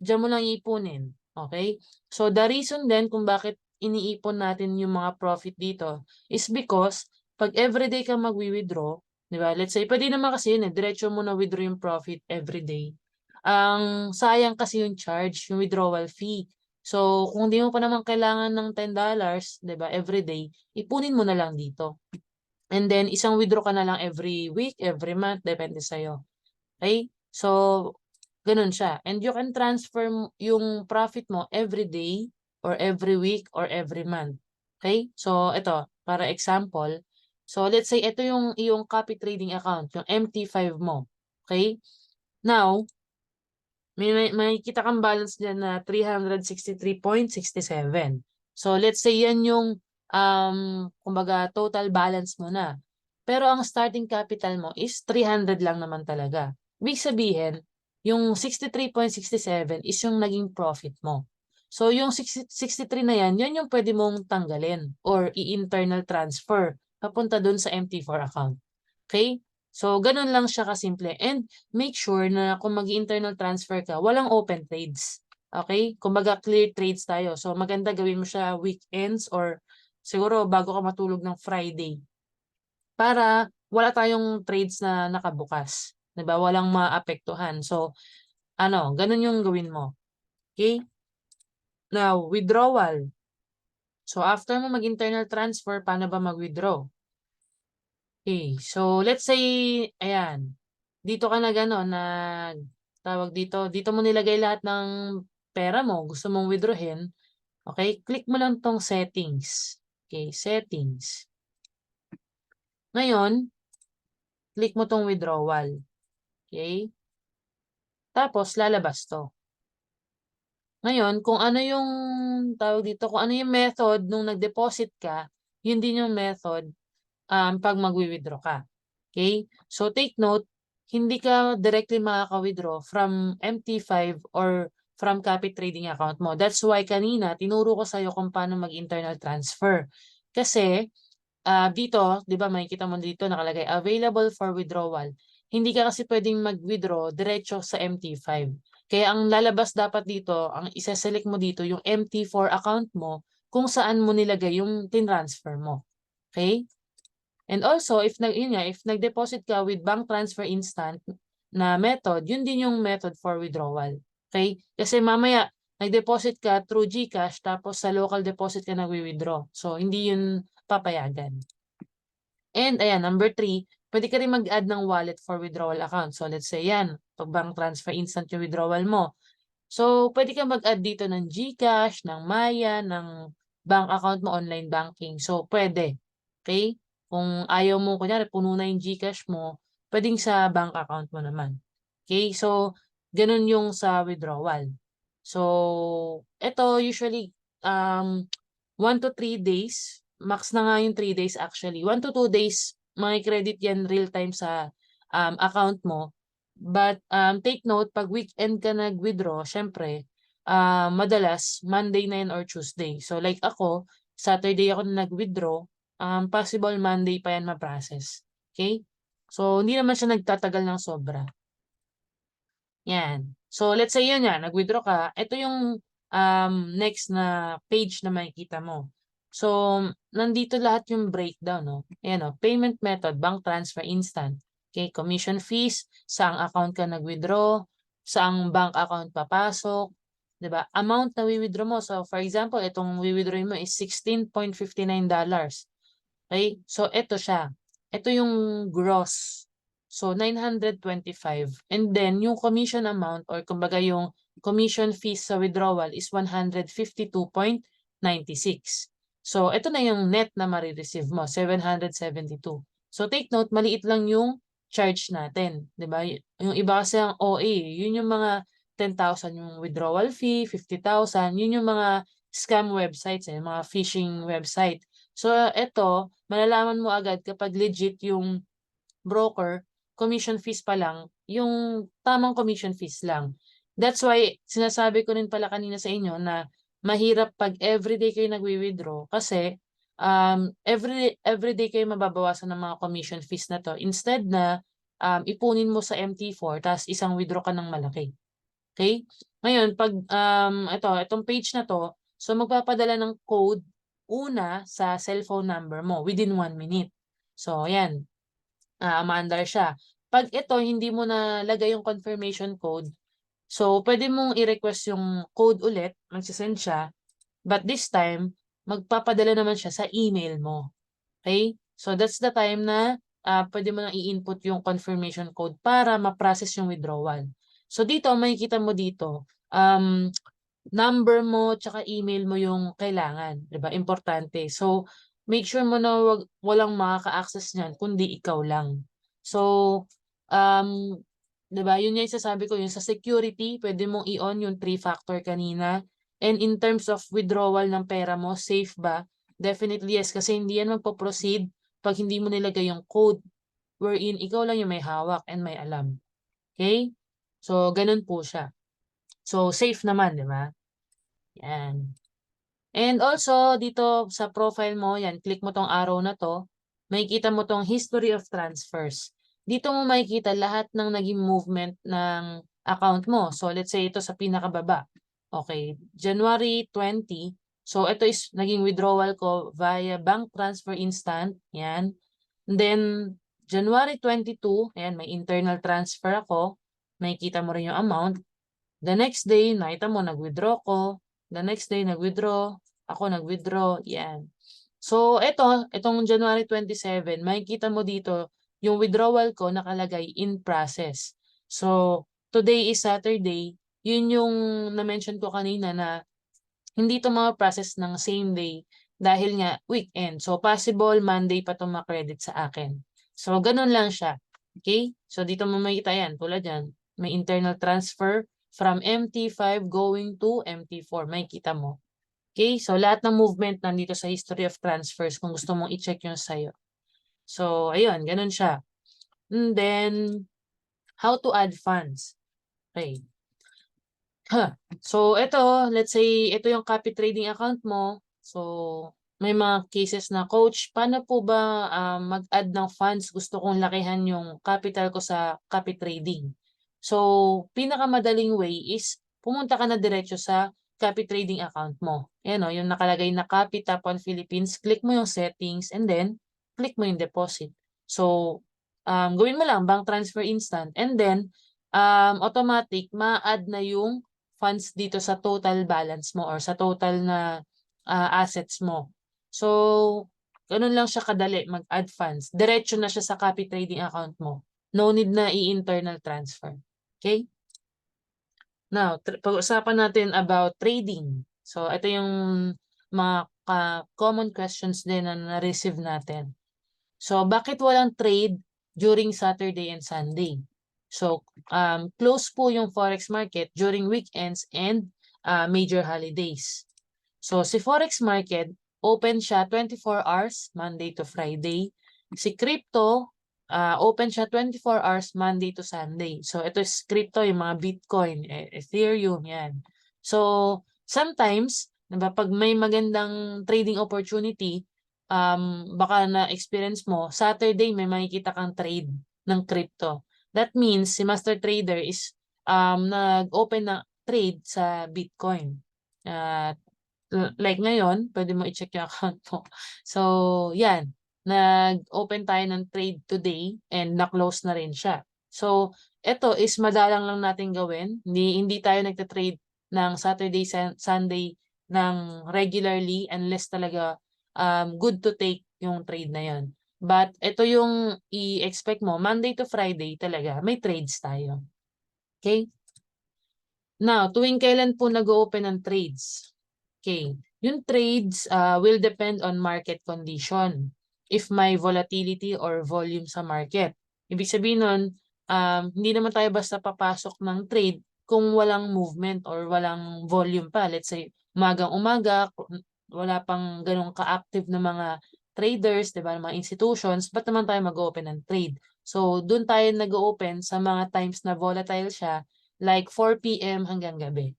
dyan mo lang iipunin. Okay? So the reason then kung bakit iniipon natin yung mga profit dito is because pag everyday ka magwi-withdraw, di ba? Let's say, pwede naman kasi yun diretso mo na withdraw yung profit everyday. Ang sayang kasi yung charge, yung withdrawal fee. So, kung di mo pa naman kailangan ng $10, di ba, everyday, ipunin mo na lang dito. And then, isang withdraw ka na lang every week, every month, depende sa'yo. Okay? So, ganun siya. And you can transfer yung profit mo every day or every week or every month. Okay? So, ito, para example. So, let's say ito yung iyong copy trading account, yung MT5 mo. Okay? Now, may kita kang balance dyan na 363.67. So, let's say yan yung, kumbaga, total balance mo na. Pero ang starting capital mo is 300 lang naman talaga. Ibig sabihin, yung 63.67 is yung naging profit mo. So, yung 63 na yan yung pwede mong tanggalin or i-internal transfer papunta dun sa MT4 account. Okay? So, ganun lang siya kasimple. And make sure na kung mag-internal transfer ka, walang open trades. Okay? Kumbaga clear trades tayo. So, maganda gawin mo siya weekends or siguro bago ka matulog ng Friday. Para wala tayong trades na nakabukas. Diba? Walang maapektuhan. So, ganun yung gawin mo. Okay? Now, withdrawal. So, after mo mag-internal transfer, paano ba mag-withdraw? Okay, so let's say, ayan, dito ka na gano'n, tawag dito mo nilagay lahat ng pera mo, gusto mong withdrawin, okay, click mo lang tong settings. Okay, settings. Ngayon, click mo tong withdrawal. Okay, tapos lalabas to. Ngayon, kung ano yung, tawag dito, kung ano yung method nung nag-deposit ka, yun din yung method pag magwi-withdraw ka. Okay? So take note, hindi ka directly makaka-withdraw from MT5 or from copy trading account mo. That's why kanina tinuro ko sa'yo kung paano mag-internal transfer. Kasi dito, 'di ba, makikita mo dito nakalagay available for withdrawal. Hindi ka kasi pwedeng mag-withdraw diretso sa MT5. Kaya ang lalabas dapat dito, ang isa-select mo dito yung MT4 account mo kung saan mo nilagay yung tinransfer mo. Okay? And also, if nag-deposit ka with bank transfer instant, na method, yun din yung method for withdrawal. Okay? Kasi mamaya, nag-deposit ka through GCash tapos sa local deposit ka nagwi-withdraw. So, hindi yun papayagan. And ayan, number 3, pwede ka rin mag-add ng wallet for withdrawal account. So, let's say yan, pag bank transfer instant yung withdrawal mo. So, pwede ka mag-add dito ng GCash, ng Maya, ng bank account mo, online banking. So, pwede. Okay? Kung ayaw mo, kunyari, puno na yung GCash mo, pwedeng sa bank account mo naman. Okay? So, ganun yung sa withdrawal. So, ito usually 1 to 3 days. Max na nga yung 3 days actually. 1 to 2 days, may credit yan real time sa account mo. But take note, pag weekend ka nag-withdraw, syempre, madalas Monday na yan or Tuesday. So like ako, Saturday ako na nag-withdraw, possible Monday pa yan ma-process. Okay? So hindi naman siya nagtatagal ng sobra. Yan. So let's say yun yan, nag-withdraw ka. Ito yung next na page na makikita mo. So, nandito lahat yung breakdown, no? Ayan, no? Payment method, bank transfer, instant. Okay, commission fees, saang account ka nag-withdraw, saang bank account papasok, 'di ba? Amount na wi-withdraw mo. So, for example, itong wi-withdraw mo is $16.59. Okay? So, ito siya. Ito yung gross. So, 925. And then, yung commission amount or kumbaga yung commission fees sa withdrawal is 152.96. So, ito na yung net na marireceive mo, 772. So, take note, maliit lang yung charge natin. 'Di ba? Yung iba kasi ang OA, yun yung mga 10,000 yung withdrawal fee, 50,000, yun yung mga scam websites, mga phishing website. So, ito, malalaman mo agad kapag legit yung broker, commission fees pa lang, yung tamang commission fees lang. That's why, sinasabi ko rin pala kanina sa inyo na mahirap pag everyday kayo nagwi-withdraw kasi everyday kayo mababawasan ng mga commission fees na to. Instead na ipunin mo sa MT4 tapos isang withdraw ka ng malaki. Okay? Ngayon, pag itong page na to, so magpapadala ng code una sa cellphone number mo within 1 minute. So, ayan. Maandar siya. Pag ito, hindi mo na lagay yung confirmation code, so pwede mong i-request yung code ulit, magsisend siya, but this time, magpapadala naman siya sa email mo. Okay? So, that's the time na pwede mo na i-input yung confirmation code para ma-process yung withdrawal. So, dito, makikita mo dito, number mo tsaka email mo yung kailangan. 'Di ba? Importante. So, make sure mo na walang makaka-access niyan kundi ikaw lang. So, 'di ba? Yun yung sasabi ko, yung sa security, pwede mong i-on yung 3-factor kanina. And in terms of withdrawal ng pera mo, safe ba? Definitely yes, kasi hindi yan magpo-proceed pag hindi mo nilagay yung code wherein ikaw lang yung may hawak and may alam. Okay? So, ganun po siya. So, safe naman, di ba? Yan. And also, dito sa profile mo, yan, click mo tong arrow na to, makikita mo tong history of transfers. Dito mo makikita lahat ng naging movement ng account mo. So, let's say ito sa pinakababa. Okay, January 20. So, ito is naging withdrawal ko via bank transfer instant. Yan. And then, January 22, ayan, may internal transfer ako. Makikita mo rin yung amount. The next day, nakita mo, nag-withdraw ko. The next day, nag-withdraw. Ako, nag-withdraw. Yan. So, itong January 27, makikita mo dito, yung withdrawal ko nakalagay in process. So, today is Saturday. Yun yung na-mention ko kanina na hindi ito process ng same day dahil nga weekend. So, possible Monday pa ito ma-credit sa akin. So, ganun lang siya. Okay? So, dito mo makikita yan. Tulad yan. May internal transfer from MT5 going to MT4. Makikita mo. Okay? So, lahat ng movement nandito sa history of transfers kung gusto mong i-check yung sayo. So, ayun. Ganun siya. And then, how to add funds. Okay. So, let's say, ito yung copy trading account mo. So, may mga cases na, Coach, paano po ba mag-add ng funds? Gusto kong lakihan yung capital ko sa copy trading. So, pinakamadaling way is, pumunta ka na diretso sa copy trading account mo. Ayan o, yung nakalagay na Copy Tap on Philippines, click mo yung settings, and then, click mo yung deposit. So, gawin mo lang bank transfer instant and then automatic ma-add na yung funds dito sa total balance mo or sa total na assets mo. So, ganun lang siya kadali mag-add funds. Diretso na siya sa copy trading account mo. No need na i-internal transfer. Okay? Now, pag-usapan natin about trading. So, ito yung mga common questions din na na-receive natin. So, bakit walang trade during Saturday and Sunday? So, close po yung forex market during weekends and major holidays. So, si forex market, open siya 24 hours, Monday to Friday. Si crypto, open siya 24 hours, Monday to Sunday. So, ito is crypto, yung mga Bitcoin, Ethereum, yan. So, sometimes, diba, pag may magandang trading opportunity, baka na-experience mo, Saturday may makikita kang trade ng crypto. That means si master trader is nag-open na trade sa Bitcoin. Like ngayon, pwede mo i-check yung account mo. So, yan. Nag-open tayo ng trade today and na-close na rin siya. So, ito is madalang lang natin gawin. Hindi tayo nagta-trade ng Saturday, Sunday ng regularly unless talaga good to take yung trade na yon. But ito yung i-expect mo, Monday to Friday talaga, may trades tayo. Okay? Now, tuwing kailan po nag-open ng trades? Okay. Yung trades will depend on market condition. If may volatility or volume sa market. Ibig sabihin nun, hindi naman tayo basta papasok ng trade kung walang movement or walang volume pa. Let's say, umagang-umaga, wala pang ganun ka-active na mga traders, diba, mga institutions, ba't naman tayo mag-open ng trade? So, dun tayo nag-open sa mga times na volatile siya, like 4 p.m. hanggang gabi.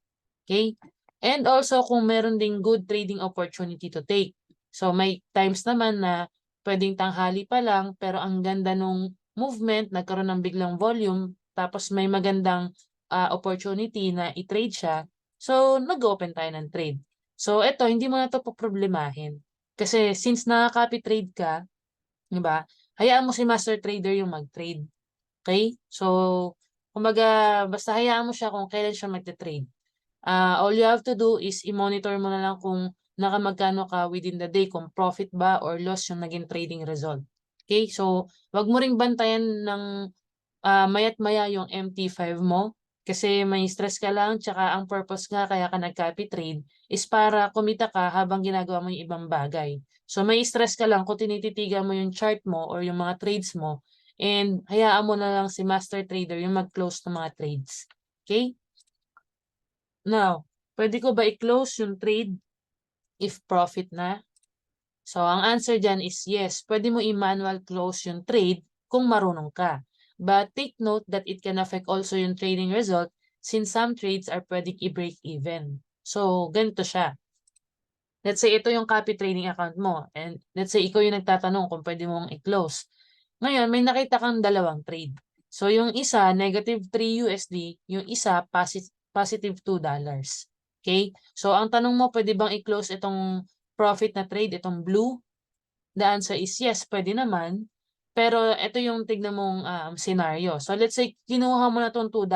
Okay? And also kung meron ding good trading opportunity to take. So may times naman na pwedeng tanghali pa lang pero ang ganda nung movement, nagkaroon ng biglang volume, tapos may magandang opportunity na i-trade siya. So nag-open tayo ng trade. So ito, hindi mo na ito poproblemahin. Kasi since nakaka-copy trade ka, di ba? Hayaan mo si master trader yung mag-trade. Okay? So, kumbaga, basta hayaan mo siya kung kailan siya magte-trade. All you have to do is i-monitor mo na lang kung nakamagkano ka within the day, kung profit ba or loss yung naging trading result. Okay? So, wag mo ring bantayan ng mayat maya yung MT5 mo kasi may stress ka lang, tsaka ang purpose nga kaya ka nag-copy trade is para kumita ka habang ginagawa mo yung ibang bagay. So, may stress ka lang kung tinititigan mo yung chart mo or yung mga trades mo and hayaan mo na lang si master trader yung mag-close ng mga trades. Okay? Now, pwede ko ba i-close yung trade if profit na? So, ang answer dyan is yes. Pwede mo i-manual close yung trade kung marunong ka. But take note that it can affect also yung trading result since some trades are pwedeng i-break even. So, ganito siya. Let's say ito yung copy trading account mo and let's say ikaw yung nagtatanong kung pwede mong i-close. Ngayon, may nakita kang dalawang trade. So, yung isa, negative 3 USD, yung isa, positive $2. Okay? So, ang tanong mo, pwede bang i-close itong profit na trade, itong blue? The answer is yes, pwede naman. Pero ito yung tignan mong scenario. So, let's say, kinuha mo na itong $2.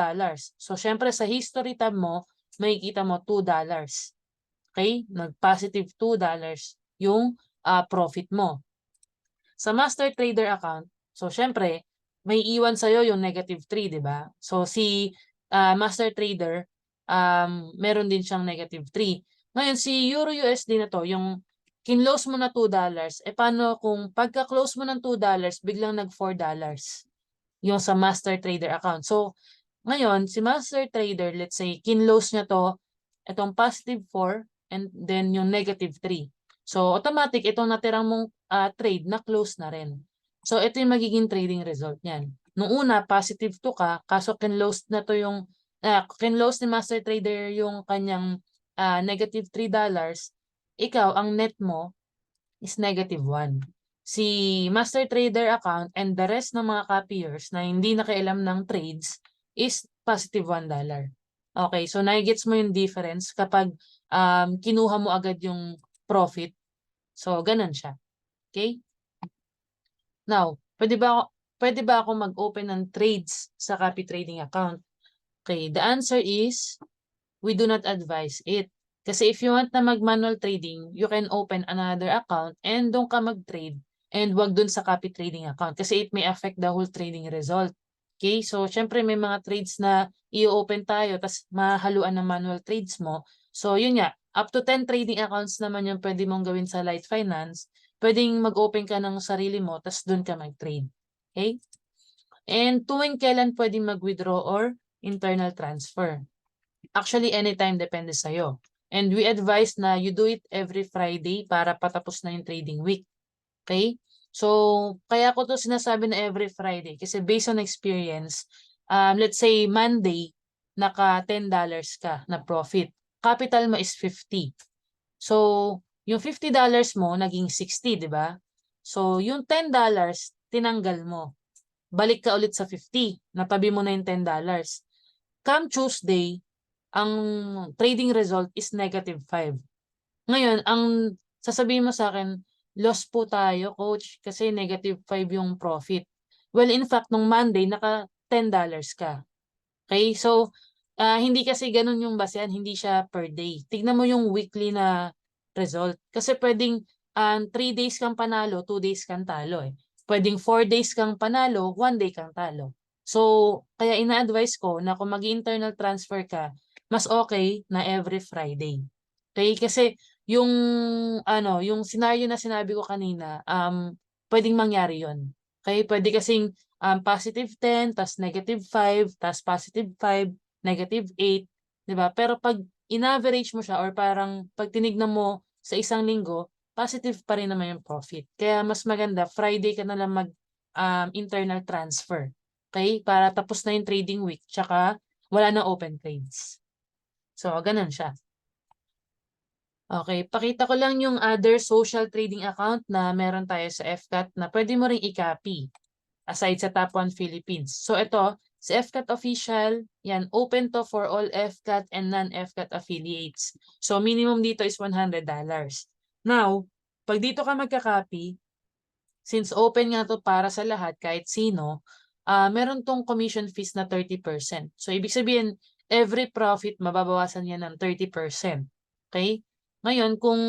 So, syempre, sa history tab mo, makikita mo $2. Okay? Nag-positive $2 yung profit mo. Sa master trader account, so syempre, may iwan sa'yo yung negative 3, di ba? So si master trader, meron din siyang negative 3. Ngayon, si Euro USD na to, yung kinlose mo na $2, paano kung pagka-close mo ng $2, biglang nag-$4 yung sa master trader account. So, ngayon, si master trader, let's say, kinlose niya to, itong positive 4, and then yung negative 3. So, automatic, itong natirang mong trade na close na rin. So, ito yung magiging trading result niyan. Nung una, positive 2 ka, kaso kinlose na to yung, kinlose ni master trader yung kanyang negative $3, ikaw, ang net mo is negative 1. Si master trader account and the rest ng mga copiers na hindi nakailam ng trades is positive $1. Okay, so nagigets mo yung difference kapag kinuha mo agad yung profit. So, ganun siya. Okay? Now, pwede ba pwede ba ako mag-open ng trades sa copy trading account? Okay, the answer is we do not advise it. Kasi if you want na mag-manual trading, you can open another account and doon ka mag-trade and wag doon sa copy trading account kasi it may affect the whole trading result. Okay, so syempre may mga trades na i-open tayo tas mahaluan ng manual trades mo. So yun nga, up to 10 trading accounts naman yung pwede mong gawin sa Light Finance. Pwedeng mag-open ka ng sarili mo tas doon ka mag-trade. Okay? And tuwing kailan pwedeng mag-withdraw or internal transfer. Actually, anytime depende sa'yo. And we advise na you do it every Friday para patapos na yung trading week. Okay? So, kaya ko to sinasabi na every Friday kasi based on experience, let's say Monday, naka $10 ka na profit. Capital mo is 50. So, yung $50 mo naging 60, di ba? So, yung $10 tinanggal mo. Balik ka ulit sa 50. Natabi mo na yung $10. Come Tuesday, ang trading result is -5. Ngayon, ang sasabihin mo sa akin, loss po tayo, coach, kasi -5 yung profit. Well, in fact, nung Monday, naka $10 ka. Okay? So, hindi kasi ganun yung basehan, hindi siya per day. Tignan mo yung weekly na result. Kasi pwedeng 3 days kang panalo, 2 days kang talo eh. Pwedeng 4 days kang panalo, 1 day kang talo. So, kaya ina-advise ko na kung mag-internal transfer ka, mas okay na every Friday. Okay? Kasi yung yung scenario na sinabi ko kanina, pwedeng mangyari yon. Okay? Pwede kasing +10, tas -5, tas +5, -8, 'di ba? Pero pag in-average mo siya or parang pag tinignan mo sa isang linggo, positive pa rin naman yung profit. Kaya mas maganda Friday ka na lang mag internal transfer. Okay? Para tapos na yung trading week tsaka wala na open trades. So, ganun siya. Okay, pakita ko lang yung other social trading account na meron tayo sa FCAT na pwede mo ring i-copy aside sa Top 1 Philippines. So ito, sa FCAT official, yan, open to for all FCAT and non-FCAT affiliates. So minimum dito is $100. Now, pag dito ka magka-copy, since open nga to para sa lahat, kahit sino, meron tong commission fees na 30%. So ibig sabihin, every profit mababawasan yan ng 30%. Okay? Ngayon, kung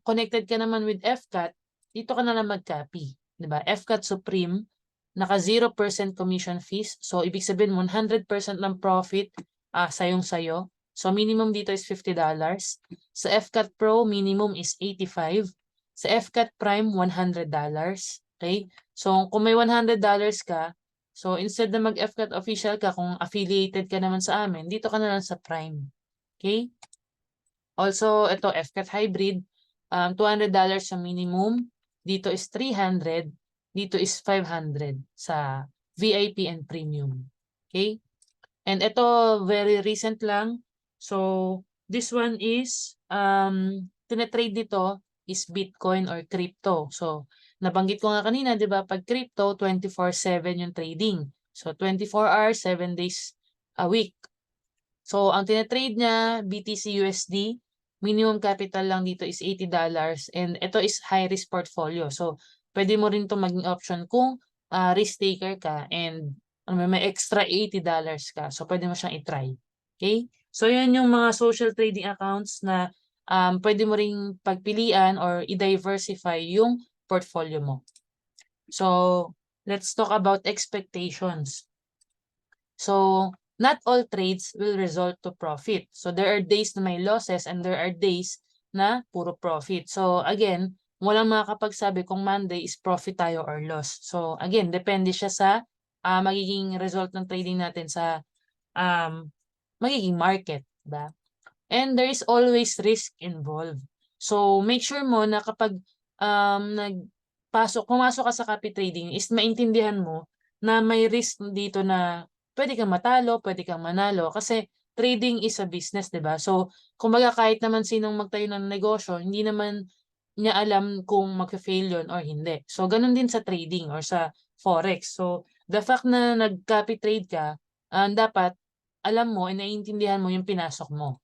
connected ka naman with FCAT, dito ka na lang mag-copy. Diba? FCAT Supreme, naka 0% commission fees. So, ibig sabihin, 100% ng profit sayong-sayo. So, minimum dito is $50. Sa FCAT Pro, minimum is $85. Sa FCAT Prime, $100. Okay? So, kung may $100 ka, so instead na mag-FCAT official ka, kung affiliated ka naman sa amin, dito ka na lang sa Prime. Okay? Also, ito, FCAT Hybrid, $200 sa minimum. Dito is 300. Dito is 500 sa VIP and Premium. Okay? And ito, very recent lang. So, this one is, tinetrade dito is Bitcoin or crypto. So, nabanggit ko nga kanina, di ba, pag crypto, 24/7 yung trading. So, 24 hours, 7 days a week. So, ang tinetrade niya, BTC USD, minimum capital lang dito is $80 and ito is high risk portfolio. So, pwede mo rin 'to maging option kung risk taker ka and may extra $80 ka. So, pwede mo siyang i-try. Okay? So, yan yung mga social trading accounts na pwede mo ring pagpilian or i-diversify yung portfolio mo. So, let's talk about expectations. So, not all trades will result to profit. So, there are days na may losses and there are days na puro profit. So, again, walang makakapagsabi kung Monday is profit tayo or loss. So, again, depende siya sa magiging result ng trading natin sa magiging market. Diba? And there is always risk involved. So, make sure mo na kapag pumasok ka sa copy trading is maintindihan mo na may risk dito na pwede kang matalo, pwede kang manalo kasi trading is a business, 'di ba? So, kumbaga kahit naman sinong magtayo ng negosyo, hindi naman niya alam kung magfe-fail yun or hindi. So, ganun din sa trading or sa forex. So, the fact na nag-copy trade ka, dapat alam mo, naiintindihan mo yung pinasok mo.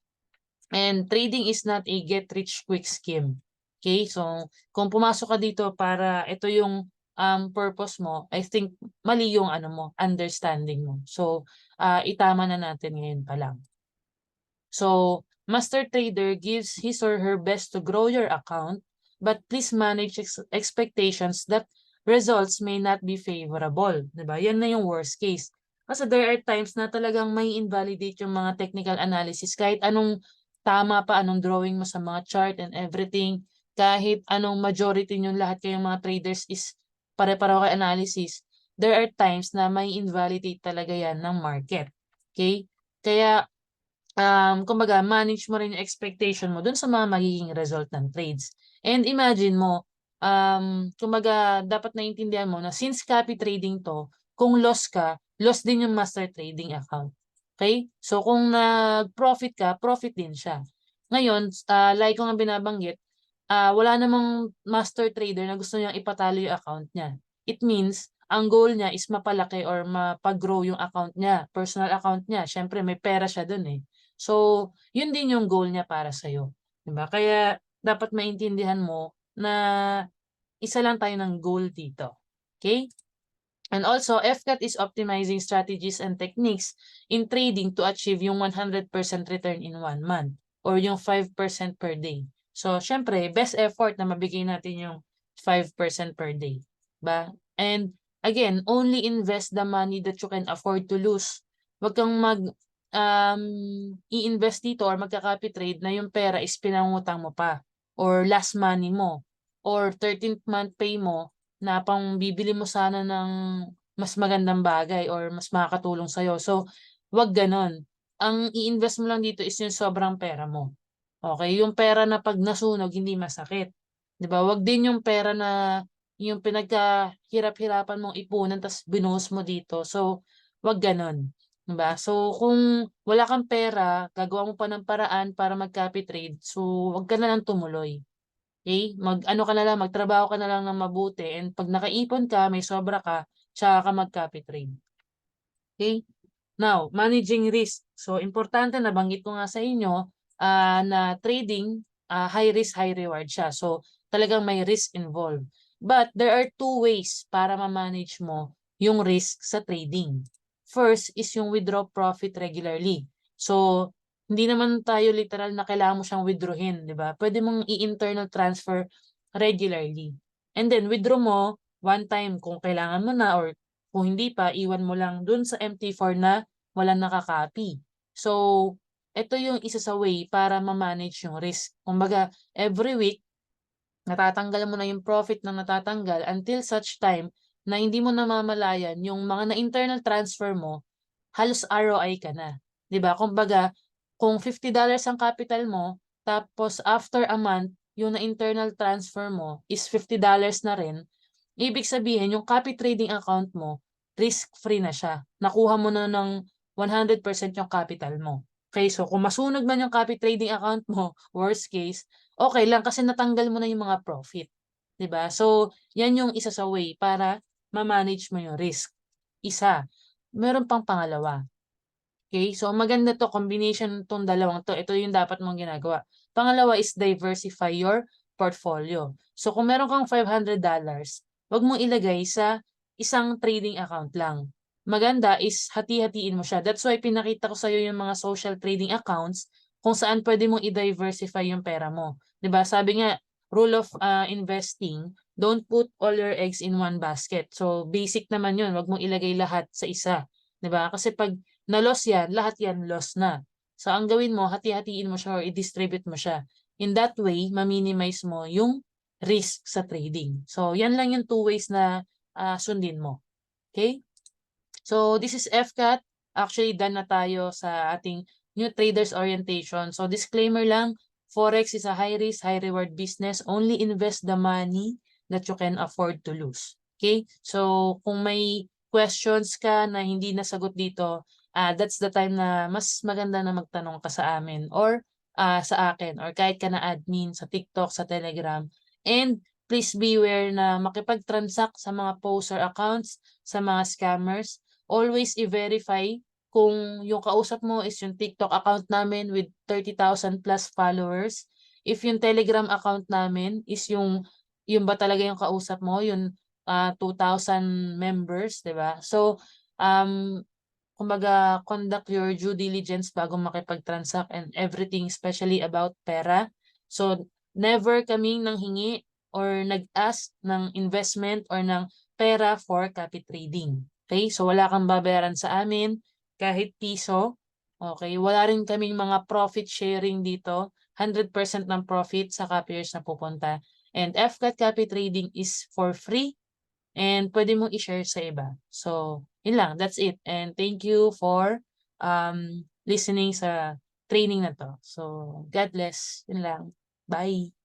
And trading is not a get rich quick scheme. Okay? So, kung pumasok ka dito para ito yung purpose mo, I think mali yung ano mo, understanding mo. So, itama na natin ngayon pa lang. So, master trader gives his or her best to grow your account, but please manage expectations that results may not be favorable. Diba? Yan na yung worst case. Kasi there are times na talagang may invalidate yung mga technical analysis. Kahit anong tama pa, anong drawing mo sa mga chart and everything, kahit anong majority nyo lahat kayong mga traders is pare-pareho kay analysis, there are times na may invalidate talaga yan ng market. Okay? Kaya kumbaga manage mo rin yung expectation mo dun sa mga magiging result ng trades. And imagine mo, kumbaga dapat naiintindihan mo na since copy trading to, kung loss ka, loss din yung master trading account. Okay? So kung nag-profit ka, profit din siya. Ngayon, like ko nga binabanggit, wala namang master trader na gusto niyang ipatalo yung account niya. It means, ang goal niya is mapalaki or mapag-grow yung account niya, personal account niya. Siyempre, may pera siya dun eh. So, yun din yung goal niya para sa'yo. Diba? Kaya, dapat maintindihan mo na isa lang tayo ng goal dito. Okay? And also, FCAT is optimizing strategies and techniques in trading to achieve yung 100% return in 1 month or yung 5% per day. So, syempre, best effort na mabigay natin yung 5% per day. Ba? And again, only invest the money that you can afford to lose. Huwag kang i-invest dito or magka-copy trade na yung pera is pinangutang mo pa or last money mo or 13th month pay mo na pang bibili mo sana ng mas magandang bagay or mas makakatulong sa'yo. So, wag ganon. Ang i-invest mo lang dito is yung sobrang pera mo. Okay? Yung pera na pag nasunog, hindi masakit. 'Di ba? Wag din yung pera na yung pinagkahirap-hirapan mong ipunan tapos binuhos mo dito. So, wag ganon. 'Di ba? So, kung wala kang pera, gagawa mo pa ng paraan para mag-copy trade. So, wag ka na lang tumuloy. Okay? Mag-ano ka na lang, magtrabaho ka na lang ng mabuti and pag nakaipon ka, may sobra ka, tsaka ka mag-copy trade. Okay? Now, managing risk. So, importante, nabanggit ko nga sa inyo na trading, high risk, high reward siya. So, talagang may risk involved. But there are two ways para ma-manage mo yung risk sa trading. First is yung withdraw profit regularly. So, hindi naman tayo literal na kailangan mo siyang withdrawin, di ba? Pwede mong i-internal transfer regularly. And then, withdraw mo one time kung kailangan mo na or kung hindi pa, iwan mo lang dun sa MT4 na walang nakaka-copy. So, ito yung isa sa way para ma-manage yung risk. Kumbaga, every week, natatanggal mo na yung profit na natatanggal until such time na hindi mo namamalayan yung mga na-internal transfer mo, halos ROI ka na. 'Di ba? Kumbaga, kung $50 ang capital mo, tapos after a month, yung na-internal transfer mo is $50 na rin, ibig sabihin yung copy trading account mo, risk-free na siya. Nakuha mo na ng 100% yung capital mo. Okay, so kung masunog man yung copy trading account mo, worst case, okay lang kasi natanggal mo na yung mga profit. 'Di ba? So, yan yung isa sa way para ma-manage mo yung risk. Isa. Meron pang pangalawa. Okay? So, maganda to, combination tong dalawang to. Ito yung dapat mong ginagawa. Pangalawa is diversify your portfolio. So, kung meron kang $500, wag mong ilagay sa isang trading account lang. Maganda is hati-hatiin mo siya. That's why pinakita ko sa'yo yung mga social trading accounts kung saan pwede mong i-diversify yung pera mo. 'Di ba? Sabi nga, rule of investing, don't put all your eggs in one basket. So, basic naman yun. Wag mong ilagay lahat sa isa. 'Di ba? Kasi pag na-loss yan, lahat yan loss na. So, ang gawin mo, hati-hatiin mo siya or i-distribute mo siya. In that way, ma-minimize mo yung risk sa trading. So, yan lang yung two ways na sundin mo. Okay? So, this is FCAT. Actually, done na tayo sa ating new traders orientation. So, disclaimer lang, Forex is a high-risk, high-reward business. Only invest the money that you can afford to lose. Okay? So, kung may questions ka na hindi nasagot dito, that's the time na mas maganda na magtanong ka sa amin or sa akin or kahit ka na admin sa TikTok, sa Telegram. And please beware na makipag-transact sa mga poster accounts, sa mga scammers. Always i-verify kung yung kausap mo is yung TikTok account namin with 30,000 plus followers. If yung Telegram account namin is yung ba talaga yung kausap mo, yung 2,000 members, 'di ba? So, um, kumbaga conduct your due diligence bago makipag-transact and everything, especially about pera. So, never kaming nanghingi or nag-ask ng investment or ng pera for copy trading. Okay? So, wala kang babayaran sa amin kahit piso. Okay? Wala rin kaming mga profit sharing dito. 100% ng profit sa copiers na pupunta. And FCAT copy trading is for free and pwede mong i-share sa iba. So, yun lang. That's it. And thank you for listening sa training na to. So, God bless. Yun lang. Bye.